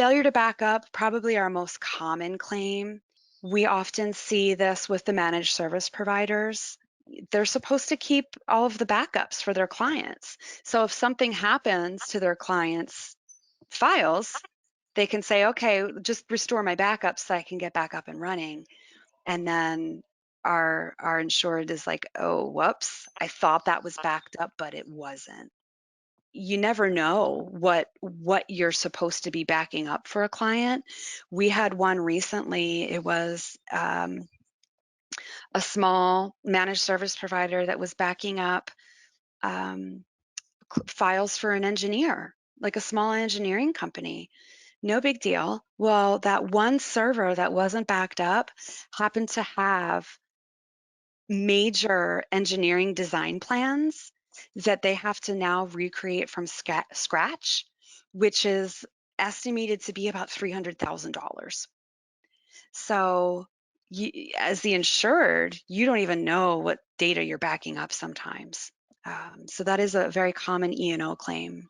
Failure to back up, probably our most common claim. We often see this with the managed service providers. They're supposed to keep all of the backups for their clients. So if something happens to their clients' files, they can say, okay, just restore my backups so I can get back up and running. And then our insured is like, oh, whoops, I thought that was backed up, but it wasn't. You never know what you're supposed to be backing up for a client. We had one recently. It was a small managed service provider that was backing up um, files for an engineer, like a small engineering company. No big deal. Well, that one server that wasn't backed up happened to have major engineering design plans that they have to now recreate from scratch, which is estimated to be about $300,000. So, as the insured, you don't even know what data you're backing up sometimes. So that is a very common E&O claim.